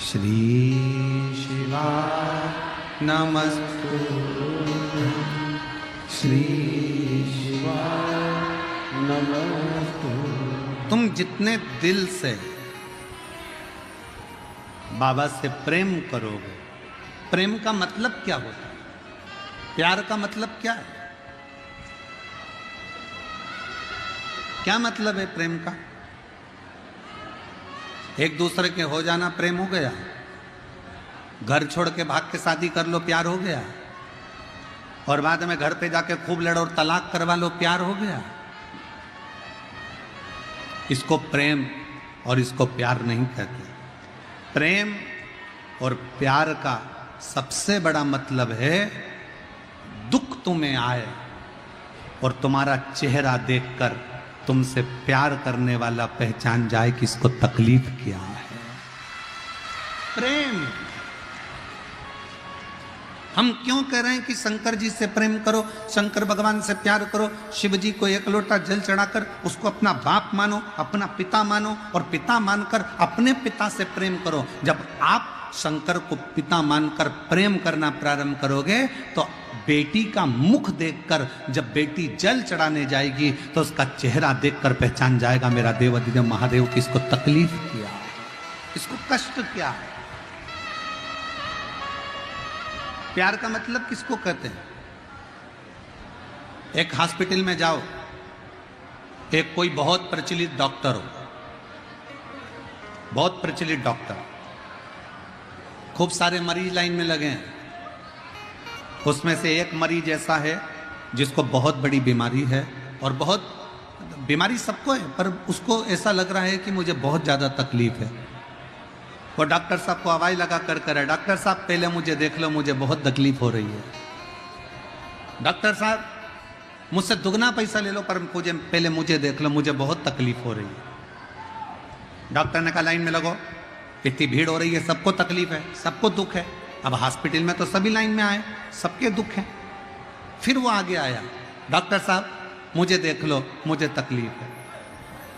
श्री शिवाय नमस्तु, श्री शिवाय नमस्तु। तुम जितने दिल से बाबा से प्रेम करोगे, प्रेम का मतलब क्या होता है? प्यार का मतलब क्या है? क्या मतलब है प्रेम का? एक दूसरे के हो जाना प्रेम हो गया? घर छोड़ के भाग के शादी कर लो, प्यार हो गया? और बाद में घर पे जाके खूब लड़ो और तलाक करवा लो, प्यार हो गया? इसको प्रेम और इसको प्यार नहीं कहते। प्रेम और प्यार का सबसे बड़ा मतलब है दुख तुम्हें आए और तुम्हारा चेहरा देखकर तुमसे प्यार करने वाला पहचान जाए कि इसको तकलीफ क्या है। प्रेम। हम क्यों कह रहे हैं कि शंकर जी से प्रेम करो, शंकर भगवान से प्यार करो? शिव जी को एक लोटा जल चढ़ाकर उसको अपना बाप मानो, अपना पिता मानो, और पिता मानकर अपने पिता से प्रेम करो। जब आप शंकर को पिता मानकर प्रेम करना प्रारंभ करोगे तो बेटी का मुख देखकर जब बेटी जल चढ़ाने जाएगी तो उसका चेहरा देखकर पहचान जाएगा मेरा देवाधिदेव महादेव की इसको तकलीफ क्या है, इसको कष्ट क्या है। प्यार का मतलब किसको कहते हैं? एक हॉस्पिटल में जाओ, एक कोई बहुत प्रचलित डॉक्टर हो, बहुत प्रचलित डॉक्टर, खूब सारे मरीज लाइन में लगे हैं। उसमें से एक मरीज ऐसा है जिसको बहुत बड़ी बीमारी है, और बहुत बीमारी सबको है, पर उसको ऐसा लग रहा है कि मुझे बहुत ज़्यादा तकलीफ है। वो डॉक्टर साहब को आवाज़ लगा कर करे, डॉक्टर साहब पहले मुझे देख लो, मुझे बहुत तकलीफ हो रही है। डॉक्टर साहब मुझसे दुगना पैसा ले लो, पर मुझे पहले मुझे देख लो, मुझे बहुत तकलीफ हो रही है। डॉक्टर ने कहा लाइन में लगो, इतनी भीड़ हो रही है, सबको तकलीफ है, सबको दुख है। अब हॉस्पिटल में तो सभी लाइन में आए, सबके दुख हैं। फिर वो आगे आया, डॉक्टर साहब मुझे देख लो, मुझे तकलीफ है।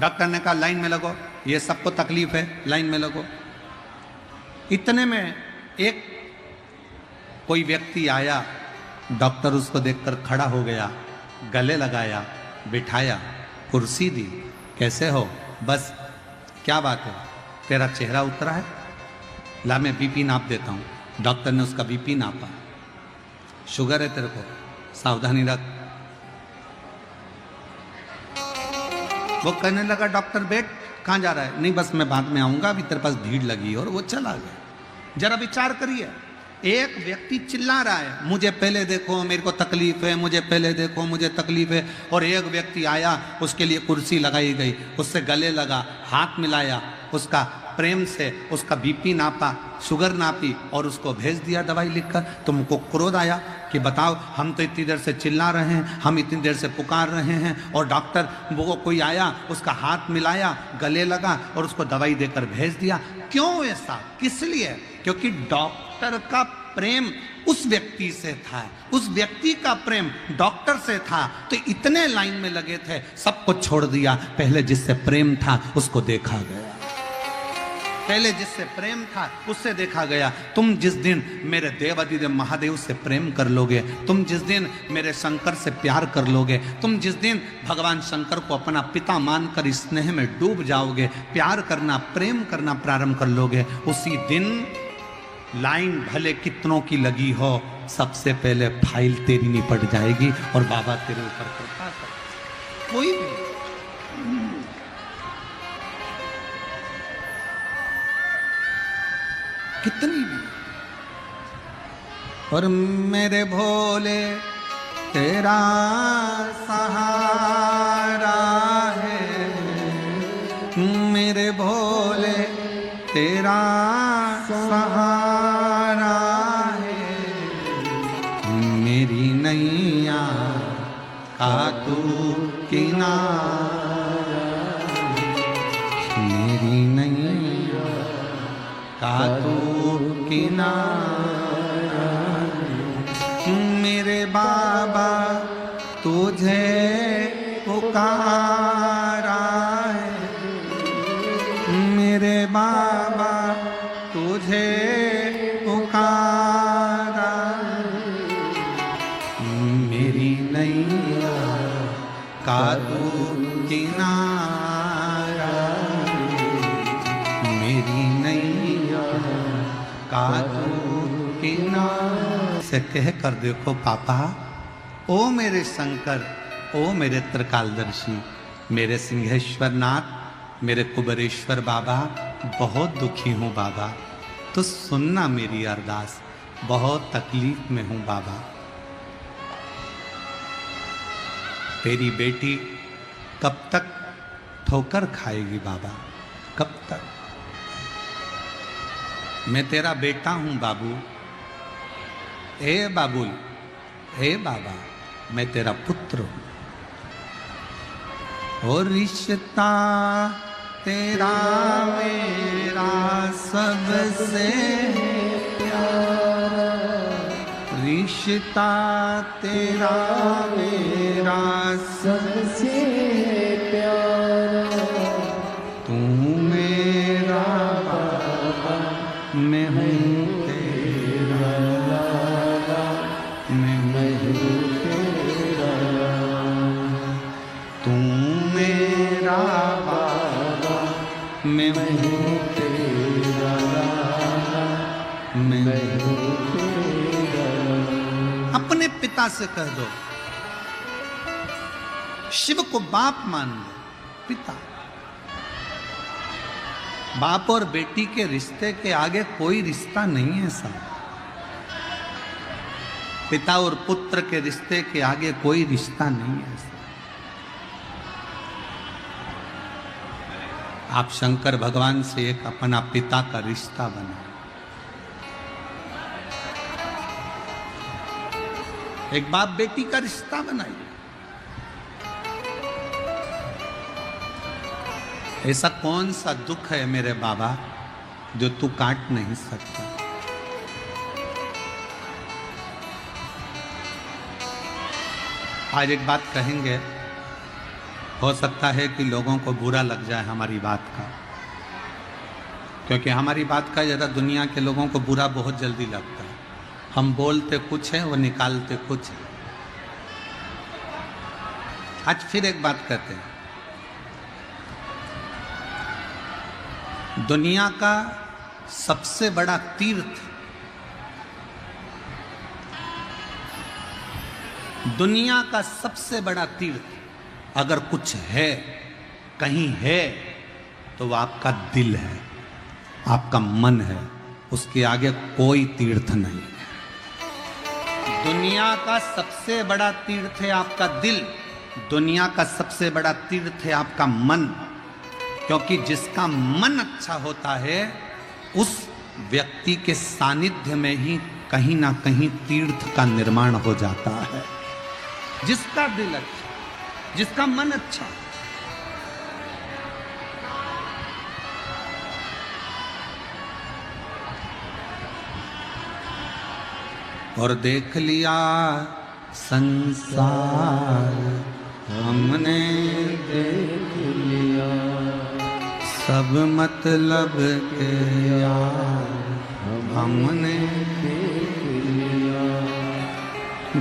डॉक्टर ने कहा लाइन में लगो, ये सबको तकलीफ है, लाइन में लगो। इतने में एक कोई व्यक्ति आया, डॉक्टर उसको देखकर खड़ा हो गया, गले लगाया, बिठाया, कुर्सी दी। कैसे हो? बस क्या बात है, तेरा चेहरा उतरा है, ला मैं बीपी नाप देता हूँ। डॉक्टर ने उसका बीपी नापा, शुगर है तेरे को, सावधानी रख। वो कहने लगा डॉक्टर बैठ, कहाँ जा रहा है? नहीं बस मैं बाद में आऊंगा, अभी तेरे पास भीड़ लगी। और वो चला गया। जरा विचार करिए, एक व्यक्ति चिल्ला रहा है मुझे पहले देखो, मेरे को तकलीफ है, मुझे पहले देखो, मुझे तकलीफ है, और एक व्यक्ति आया, उसके लिए कुर्सी लगाई गई, उससे गले लगा, हाथ मिलाया, उसका प्रेम से उसका बीपी नापा, शुगर नापी, और उसको भेज दिया दवाई लिखकर। तुमको क्रोध आया कि बताओ, हम तो इतनी देर से चिल्ला रहे हैं, हम इतनी देर से पुकार रहे हैं, और डॉक्टर वो कोई आया, उसका हाथ मिलाया, गले लगा, और उसको दवाई देकर भेज दिया। क्यों ऐसा? किस लिए? क्योंकि डॉक्टर का प्रेम उस व्यक्ति से था, उस व्यक्ति का प्रेम डॉक्टर से था, तो इतने लाइन में लगे थे, सबको छोड़ दिया। पहले जिससे प्रेम था उसको देखा गया, पहले जिससे प्रेम था उससे देखा गया। तुम जिस दिन मेरे देवाधिदेव महादेव से प्रेम कर लोगे, तुम जिस दिन मेरे शंकर से प्यार कर लोगे, तुम जिस दिन भगवान शंकर को अपना पिता मानकर स्नेह में डूब जाओगे, प्यार करना, प्रेम करना प्रारंभ कर लोगे, उसी दिन लाइन भले कितनों की लगी हो, सबसे पहले फाइल तेरी निपट जाएगी और बाबा तेरे ऊपर कृपा कर। कोई भी कितनी भी। और मेरे भोले तेरा सहारा है, मेरे भोले तेरा सहारा है, मेरी नैया का तू किनारा, मेरी नैया का तू किनारा, मेरे बाबा तुझे पुकारा है, मेरे बाबा तुझे तुझे पुकारा, मेरी नैया का तू किनारा, मेरी नैया का तू किनारा। से कह कर देखो पापा, ओ मेरे शंकर, ओ मेरे त्रिकालदर्शी, मेरे सिंहेश्वर नाथ, मेरे कुबेरेश्वर बाबा, बहुत दुखी हूँ बाबा, तो सुनना मेरी अरदास, बहुत तकलीफ में हूँ बाबा। तेरी बेटी कब तक ठोकर खाएगी बाबा, कब तक? मैं तेरा बेटा हूँ बाबू, ए बाबुल, ए बाबा, मैं तेरा पुत्र हूँ। और रिश्ता तेरा मेरा सबसे प्यारा, रिश्ता तेरा मेरा सबसे प्यारा, तू मेरा बाबा, मैं हूँ तेरा लाला, मैं हूँ तेरा लाला, तू मेरा बाबा, मैं हूँ तेरा लाला, मैं हूँ तेरा लाला। अपने पिता से कह दो, शिव को बाप मान लो, पिता। बाप और बेटी के रिश्ते के आगे कोई रिश्ता नहीं है साहब। पिता और पुत्र के रिश्ते के आगे कोई रिश्ता नहीं है साहब। आप शंकर भगवान से एक अपना पिता का रिश्ता बनाओ। एक बाप बेटी का रिश्ता बनाइए। ऐसा कौन सा दुख है मेरे बाबा जो तू काट नहीं सकता? आज एक बात कहेंगे, हो सकता है कि लोगों को बुरा लग जाए हमारी बात का, क्योंकि हमारी बात का ज़रा दुनिया के लोगों को बुरा बहुत जल्दी लगता है। हम बोलते कुछ है, वो निकालते कुछ है। आज फिर एक बात कहते हैं, दुनिया का सबसे बड़ा तीर्थ, दुनिया का सबसे बड़ा तीर्थ अगर कुछ है, कहीं है, तो वो आपका दिल है, आपका मन है। उसके आगे कोई तीर्थ नहीं है। दुनिया का सबसे बड़ा तीर्थ है आपका दिल, दुनिया का सबसे बड़ा तीर्थ है आपका मन, क्योंकि जिसका मन अच्छा होता है उस व्यक्ति के सानिध्य में ही कहीं ना कहीं तीर्थ का निर्माण हो जाता है। जिसका दिल अच्छा, जिसका मन अच्छा, और देख लिया संसार हमने, देख लिया सब मतलब के यार हमने देख लिया।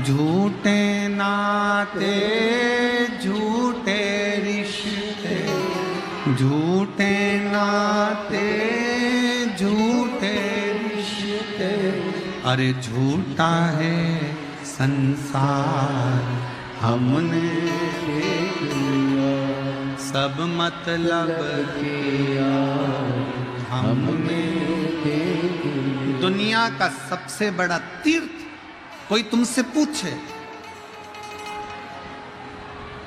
झूठे नाते, झूठे रिश्ते, झूठे नाते, झूठे रिश्ते, अरे झूठा है संसार हमने देख लिया। सब मतलब किया हमने देख लिया। दुनिया का सबसे बड़ा तीर्थ, कोई तुमसे पूछे,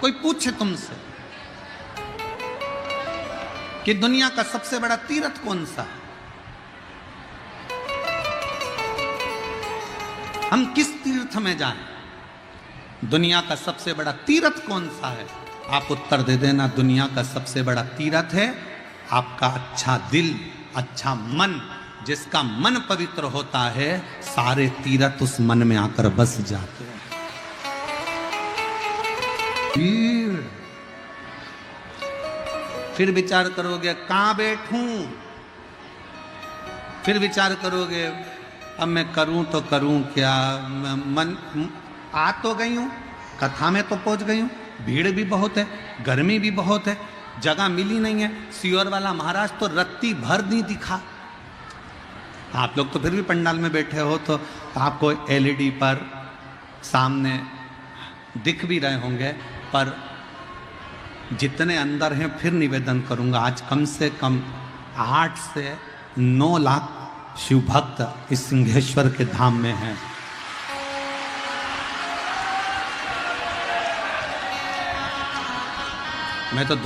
कोई पूछे तुमसे कि दुनिया का सबसे बड़ा तीर्थ कौन सा है, हम किस तीर्थ में जाएं, दुनिया का सबसे बड़ा तीर्थ कौन सा है? आप उत्तर दे देना, दुनिया का सबसे बड़ा तीर्थ है आपका अच्छा दिल, अच्छा मन। जिसका मन पवित्र होता है, सारे तीर्थ उस मन में आकर बस जाते हैं। फिर विचार करोगे, कहां बैठूं? फिर विचार करोगे अब मैं करूं तो करूं क्या, मन आ तो गई हूं, कथा में तो पहुंच गई हूं, भीड़ भी बहुत है, गर्मी भी बहुत है, जगह मिली नहीं है। सीहोर वाला महाराज तो रत्ती भर नहीं दिखा। आप लोग तो फिर भी पंडाल में बैठे हो तो आपको एलईडी पर सामने दिख भी रहे होंगे, पर जितने अंदर हैं फिर निवेदन करूंगा, आज कम से कम 8 से 9 लाख शिव भक्त इस सिंहेश्वर के धाम में हैं। मैं तो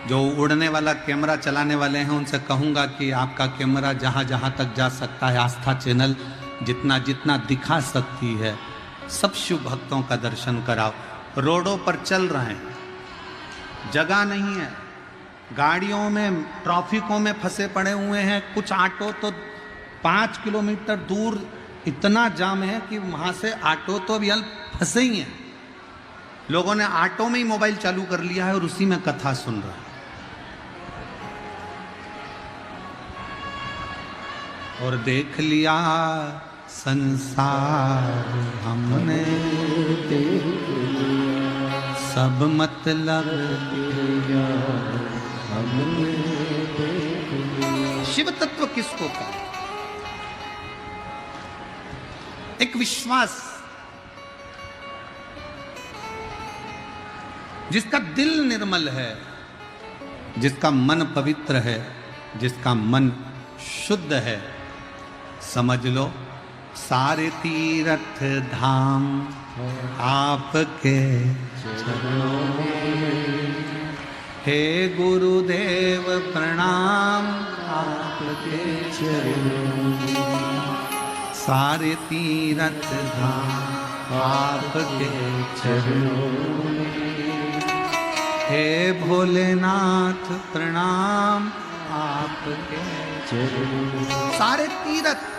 जो उड़ने वाला कैमरा चलाने वाले हैं उनसे कहूंगा कि आपका कैमरा जहां जहां तक जा सकता है, आस्था चैनल जितना जितना दिखा सकती है, सब शिव भक्तों का दर्शन कराओ। रोडों पर चल रहे हैं, जगह नहीं है, गाड़ियों में ट्रैफिकों में फंसे पड़े हुए हैं। कुछ ऑटो तो 5 किलोमीटर दूर इतना जाम है कि वहां से ऑटो तो अभी फंसे ही हैं। लोगों ने ऑटो में ही मोबाइल चालू कर लिया है और उसी में कथा सुन रहा है। और देख लिया संसार हमने, सब मतलब हमने। शिव तत्व किसको कहा? एक विश्वास, जिसका दिल निर्मल है, जिसका मन पवित्र है, जिसका मन शुद्ध है, समझ लो सारे तीर्थ धाम आपके चरणों में। हे गुरुदेव प्रणाम आपके चरणों में, सारे तीर्थ धाम आपके चरणों में। हे भोलेनाथ प्रणाम आपके चरणों में। सारे तीर्थ,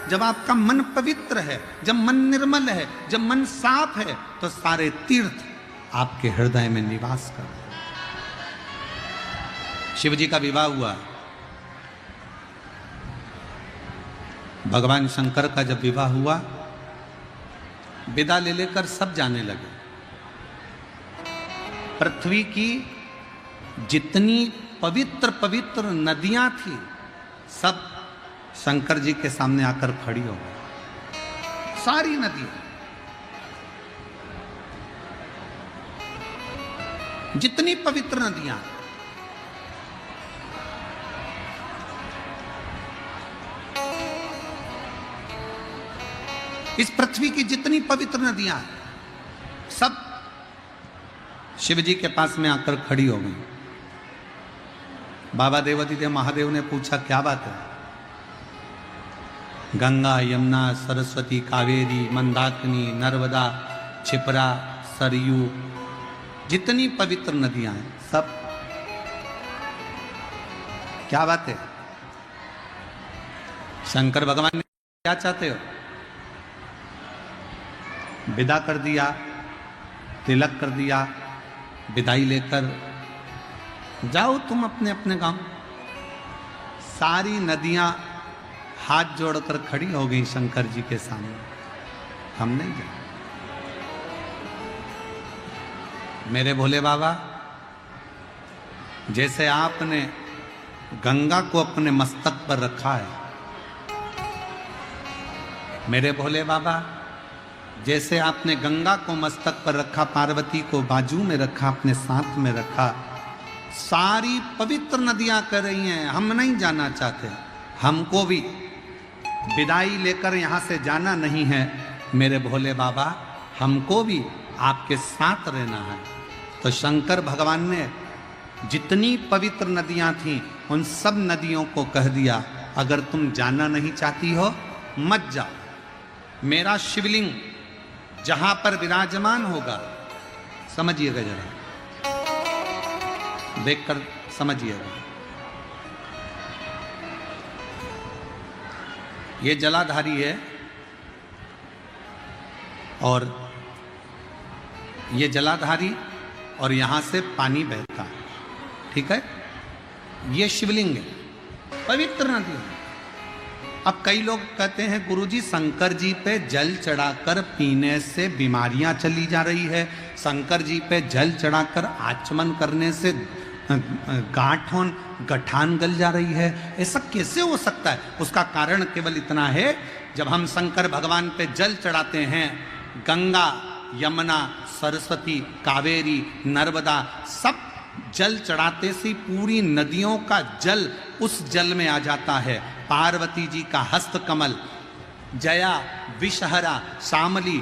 जब आपका मन पवित्र है, जब मन निर्मल है, जब मन साफ है, तो सारे तीर्थ आपके हृदय में निवास कर। शिव जी का विवाह हुआ, भगवान शंकर का जब विवाह हुआ, विदा ले लेकर सब जाने लगे। पृथ्वी की जितनी पवित्र पवित्र नदियां थी, सब शंकर जी के सामने आकर खड़ी हो गई। सारी नदियां, जितनी पवित्र नदियां, इस पृथ्वी की जितनी पवित्र नदियां, सब शिव जी के पास में आकर खड़ी हो गई। बाबा देवादिदेव महादेव ने पूछा, क्या बात है? गंगा, यमुना, सरस्वती, कावेरी, मंदाकिनी, नर्मदा, क्षिप्रा, सरयू, जितनी पवित्र नदियां हैं, सब। क्या बात है? शंकर भगवान ने क्या चाहते हो? विदा कर दिया, तिलक कर दिया, विदाई लेकर जाओ तुम अपने अपने गांव। सारी नदियां हाथ जोड़कर खड़ी हो गई शंकर जी के सामने, हम नहीं जाए। मेरे भोले बाबा, जैसे आपने गंगा को अपने मस्तक पर रखा है, मेरे भोले बाबा, जैसे आपने गंगा को मस्तक पर रखा, पार्वती को बाजू में रखा, अपने साथ में रखा, सारी पवित्र नदियां कर रही हैं, हम नहीं जाना चाहते। हमको भी विदाई लेकर यहां से जाना नहीं है मेरे भोले बाबा, हमको भी आपके साथ रहना है। तो शंकर भगवान ने जितनी पवित्र नदियां थीं, उन सब नदियों को कह दिया, अगर तुम जाना नहीं चाहती हो मत जाओ। मेरा शिवलिंग जहां पर विराजमान होगा, समझिएगा जरा, देखकर समझिएगा। ये जलाधारी है और ये जलाधारी, और यहां से पानी बहता है, ठीक है? ये शिवलिंग है, पवित्र नदी है। अब कई लोग कहते हैं गुरुजी शंकर जी पे जल चढ़ाकर पीने से बीमारियां चली जा रही है, शंकर जी पे जल चढ़ाकर आचमन करने से गठान गल जा रही है। ऐसा कैसे हो सकता है? उसका कारण केवल इतना है, जब हम शंकर भगवान पे जल चढ़ाते हैं, गंगा, यमुना, सरस्वती, कावेरी, नर्मदा, सब जल चढ़ाते से पूरी नदियों का जल उस जल में आ जाता है। पार्वती जी का हस्त कमल, जया, विषहरा, शामली,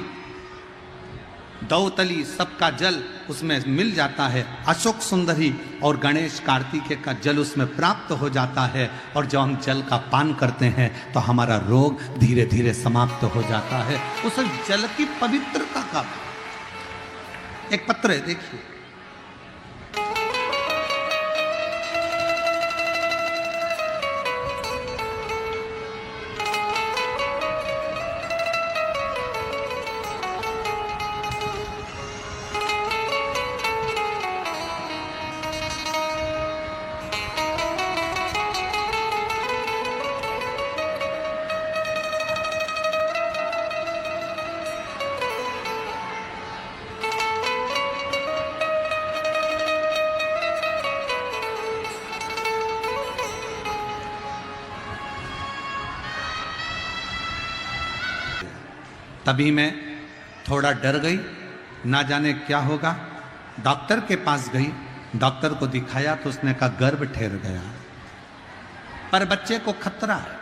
दौतली, सबका जल उसमें मिल जाता है। अशोक सुंदरी और गणेश कार्तिकेय का जल उसमें प्राप्त हो जाता है। और जब हम जल का पान करते हैं तो हमारा रोग धीरे धीरे समाप्त हो जाता है। उस जल की पवित्रता का एक पत्र है, देखिए। तभी मैं थोड़ा डर गई, ना जाने क्या होगा। डॉक्टर के पास गई, डॉक्टर को दिखाया तो उसने कहा गर्भ ठहर गया, पर बच्चे को खतरा है।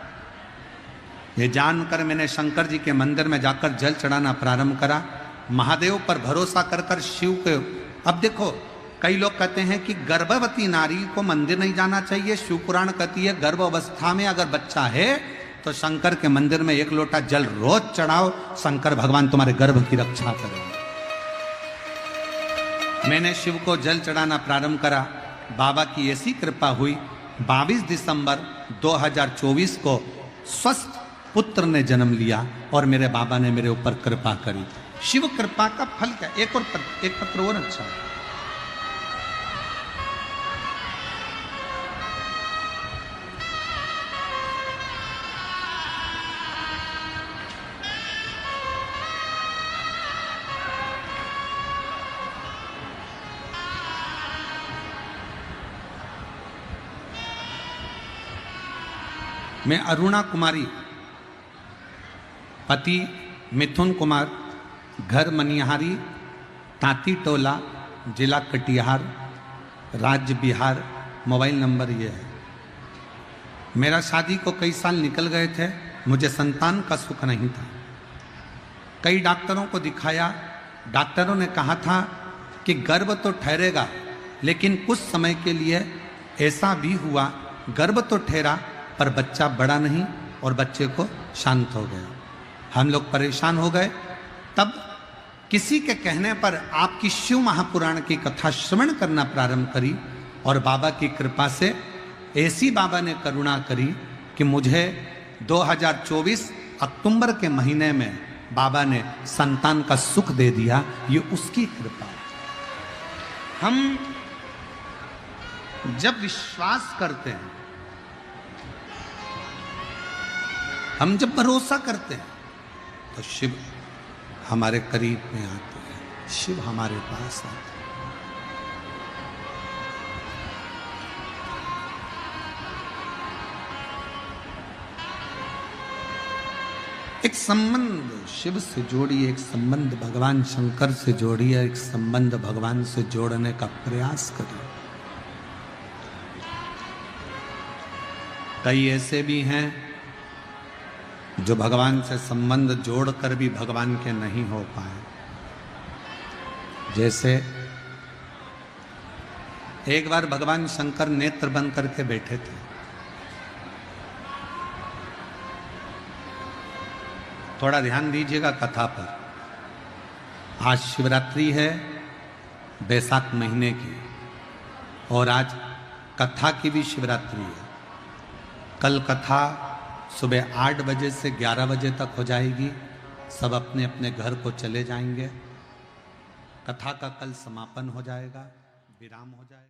ये जानकर मैंने शंकर जी के मंदिर में जाकर जल चढ़ाना प्रारंभ करा, महादेव पर भरोसा कर कर शिव के। अब देखो, कई लोग कहते हैं कि गर्भवती नारी को मंदिर नहीं जाना चाहिए। शिव पुराण कहती है गर्भ अवस्था में अगर बच्चा है तो शंकर के मंदिर में 1 लोटा जल रोज चढ़ाओ, शंकर भगवान तुम्हारे गर्भ की रक्षा करेंगे। मैंने शिव को जल चढ़ाना प्रारंभ करा। बाबा की ऐसी कृपा हुई, 22 दिसंबर 2024 को स्वस्थ पुत्र ने जन्म लिया और मेरे बाबा ने मेरे ऊपर कृपा करी। शिव कृपा का फल क्या? एक पत्र और अच्छा है। मैं अरुणा कुमारी, पति मिथुन कुमार, घर मनिहारी, तांती टोला, जिला कटिहार, राज्य बिहार, मोबाइल नंबर ये है। मेरा शादी को कई साल निकल गए थे, मुझे संतान का सुख नहीं था। कई डॉक्टरों को दिखाया, डॉक्टरों ने कहा था कि गर्भ तो ठहरेगा, लेकिन कुछ समय के लिए ऐसा भी हुआ, गर्भ तो ठहरा पर बच्चा बड़ा नहीं और बच्चे को शांत हो गया। हम लोग परेशान हो गए। तब किसी के कहने पर आपकी शिव महापुराण की कथा श्रवण करना प्रारंभ करी और बाबा की कृपा से ऐसी बाबा ने करुणा करी कि मुझे 2024 अक्टूबर के महीने में बाबा ने संतान का सुख दे दिया। ये उसकी कृपा है। हम जब विश्वास करते हैं, हम जब भरोसा करते हैं तो शिव हमारे करीब में आते हैं, शिव हमारे पास आते हैं। एक संबंध शिव से जोड़िए, एक संबंध भगवान शंकर से जोड़िए, एक संबंध भगवान से जोड़ने का प्रयास करिए। कई ऐसे भी हैं जो भगवान से संबंध जोड़कर भी भगवान के नहीं हो पाए। जैसे एक बार भगवान शंकर नेत्र बंद करके बैठे थे। थोड़ा ध्यान दीजिएगा कथा पर। आज शिवरात्रि है बैसाख महीने की, और आज कथा की भी शिवरात्रि है। कल कथा सुबह 8 बजे से 11 बजे तक हो जाएगी। सब अपने अपने घर को चले जाएंगे। कथा का कल समापन हो जाएगा, विराम हो जाएगा।